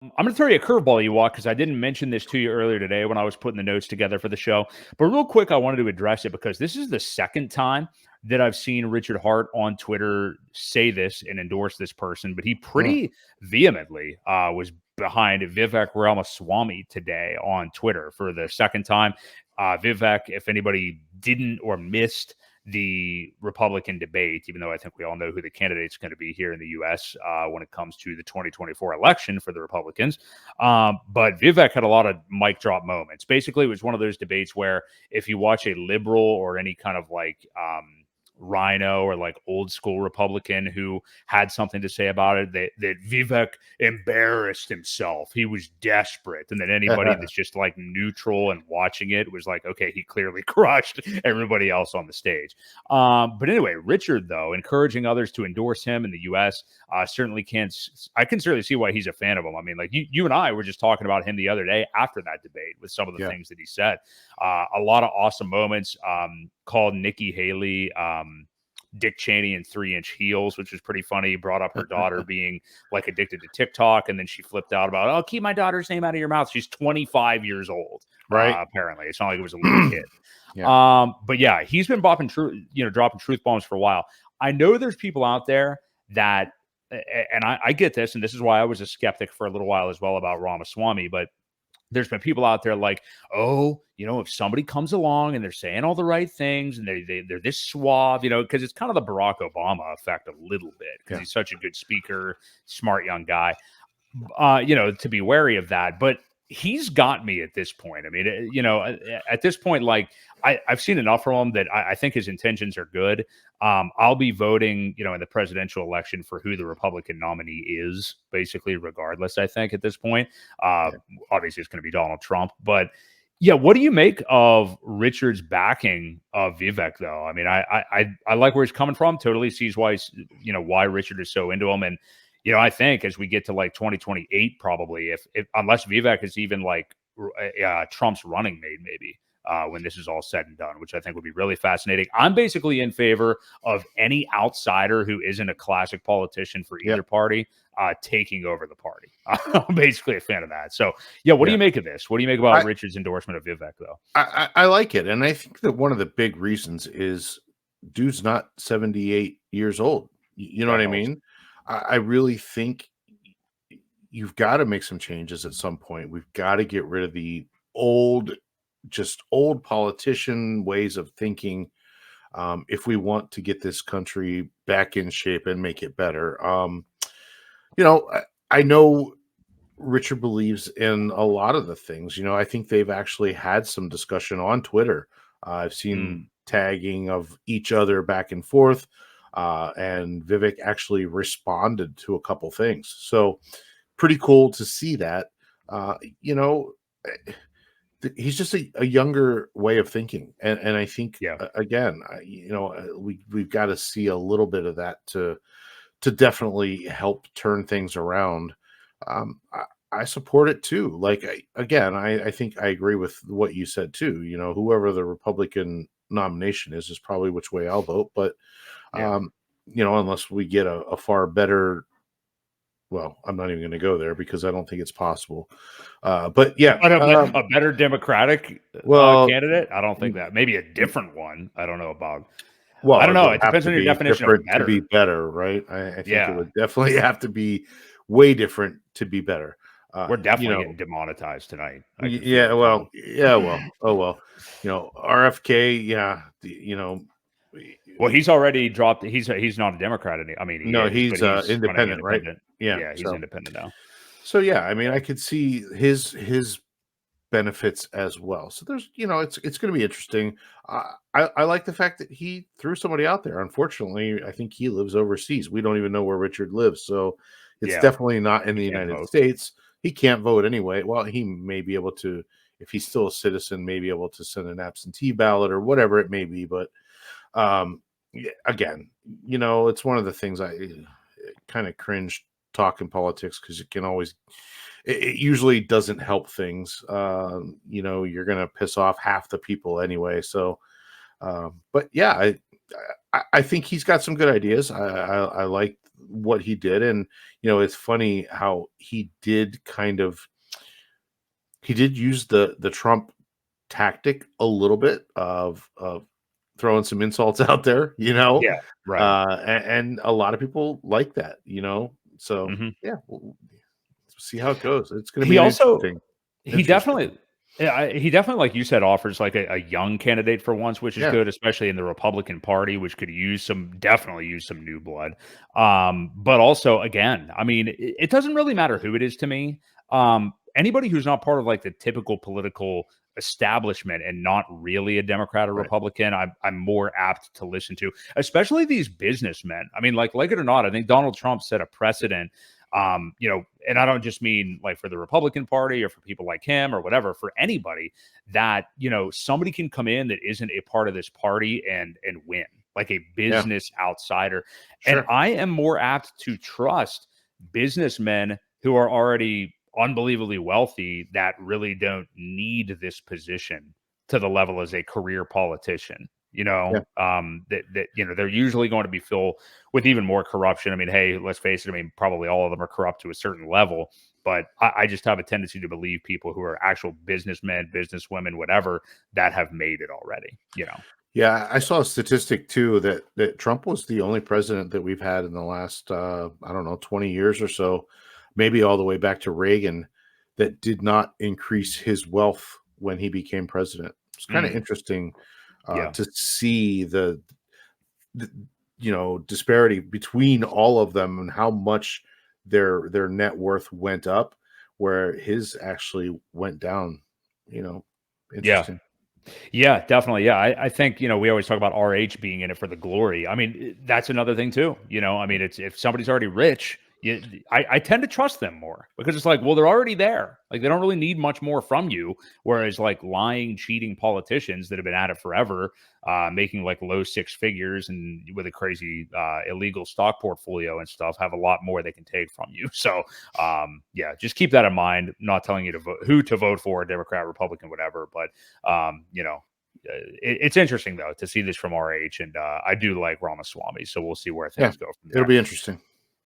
I'm going to throw you a curveball, Ewok, because I didn't mention this to you earlier today when I was putting the notes together for the show. But real quick, I wanted to address it because this is the second time that I've seen Richard Hart on Twitter say this and endorse this person. But he pretty vehemently was behind Vivek Ramaswamy today on Twitter for the second time. Vivek, if anybody didn't or missed the Republican debate, even though I think we all know who the candidate's going to be here in the U.S. When it comes to the 2024 election for the Republicans. But Vivek had a lot of mic drop moments. Basically, it was one of those debates where if you watch a liberal or any kind of like rhino or like old school Republican who had something to say about it, that Vivek embarrassed himself. He was desperate. And then anybody that's just like neutral and watching it was like, okay, he clearly crushed everybody else on the stage. But anyway, Richard, though, encouraging others to endorse him in the U.S. Certainly can't. I can certainly see why he's a fan of him. I mean, like you and I were just talking about him the other day after that debate with some of the things that he said. A lot of awesome moments. Called Nikki Haley Dick Cheney in 3-inch heels, which was pretty funny. He brought up her daughter being like addicted to TikTok, and then she flipped out about, "Oh, keep my daughter's name out of your mouth. She's 25 years old." Right. Apparently, it's not like it was a little kid. But yeah, he's been dropping truth bombs for a while. I know there's people out there that, and I get this, and this is why I was a skeptic for a little while as well about Ramaswamy, but there's been people out there like, oh, if somebody comes along and they're saying all the right things and they're this suave, because it's kind of the Barack Obama effect a little bit because he's such a good speaker, smart young guy, to be wary of that. But he's got me at this point. I mean, at this point, like I've seen enough from him that I think his intentions are good. I'll be voting, in the presidential election for who the Republican nominee is, basically, regardless, I think, at this point. Obviously, it's going to be Donald Trump. But, yeah, what do you make of Richard's backing of Vivek, though? I mean, I like where he's coming from. Totally sees why, why Richard is so into him. And, I think as we get to like 2028, probably, if unless Vivek is even like Trump's running mate, maybe. When this is all said and done, which I think would be really fascinating. I'm basically in favor of any outsider who isn't a classic politician for either party taking over the party. I'm basically a fan of that. So, what do you make of this? What do you make about Richard's endorsement of Vivek, though? I like it. And I think that one of the big reasons is dude's not 78 years old. You know what I mean? I really think you've got to make some changes at some point. We've got to get rid of the old politician ways of thinking if we want to get this country back in shape and make it better. I know Richard believes in a lot of the things. I think they've actually had some discussion on Twitter. I've seen tagging of each other back and forth, and Vivek actually responded to a couple things. So pretty cool to see that. He's just a younger way of thinking, and I think again, we've got to see a little bit of that to definitely help turn things around. I support it too. Like I think I agree with what you said too. Whoever the Republican nomination is probably which way I'll vote. But unless we get a far better. Well, I'm not even going to go there because I don't think it's possible. But yeah, a better Democratic candidate. I don't think that. Maybe a different one. I don't know about. Well, I don't know. It depends on your definition of better. To be better, right? I think it would definitely have to be way different to be better. We're definitely getting demonetized tonight. Yeah. Well. Oh well. RFK. Yeah. Well, he's already dropped. He's not a Democrat. I mean, he's independent, right? Yeah, he's independent now. So yeah, I mean, I could see his benefits as well. So there's, it's going to be interesting. I like the fact that he threw somebody out there. Unfortunately, I think he lives overseas. We don't even know where Richard lives, so it's definitely not in the United States. He can't vote anyway. Well, he may be able to, if he's still a citizen, may be able to send an absentee ballot or whatever it may be. But again, it's one of the things I kind of cringe talking politics because it usually doesn't help things. You're going to piss off half the people anyway. So, but yeah, I think he's got some good ideas. I like what he did. And it's funny how he did use the Trump tactic a little bit of throwing some insults out there, Yeah, right. and a lot of people like that, so Mhm. yeah, we'll see how it goes. It's going to be He an also he interesting one. definitely he definitely, like you said, offers like a young candidate for once, which is Yeah, good, especially in the Republican Party, which could definitely use some new blood. But also, again, I mean, it doesn't really matter who it is to me. Anybody who's not part of like the typical political establishment and not really a Democrat or right. Republican, I'm more apt to listen to, especially these businessmen. I mean, like it or not, I think Donald Trump set a precedent. And I don't just mean like for the Republican Party or for people like him or whatever, for anybody that, somebody can come in that isn't a part of this party and win, like a Yeah, business outsider. And sure. I am more apt to trust businessmen who are already unbelievably wealthy that really don't need this position to the level as a career politician. Yeah, They're usually going to be filled with even more corruption. I mean, hey, let's face it. I mean, probably all of them are corrupt to a certain level, but I just have a tendency to believe people who are actual businessmen, businesswomen, whatever, that have made it already. yeah. I saw a statistic too that Trump was the only president that we've had in the last I don't know, 20 years or so, maybe all the way back to Reagan, that did not increase his wealth when he became president. It's kind of Mm, interesting yeah. to see the disparity between all of them and how much their net worth went up, where his actually went down. Yeah. Interesting. Yeah, definitely. Yeah, I think we always talk about RH being in it for the glory. I mean, that's another thing too. I mean, it's if somebody's already rich, I tend to trust them more because it's like, well, they're already there. Like they don't really need much more from you. Whereas like lying, cheating politicians that have been at it forever, making like low six figures and with a crazy illegal stock portfolio and stuff, have a lot more they can take from you. So yeah, just keep that in mind. Not telling you to vote who to vote for, Democrat, Republican, whatever, but it's interesting though to see this from RH, and I do like Ramaswamy, so we'll see where Yeah, things go from it'll there. be interesting.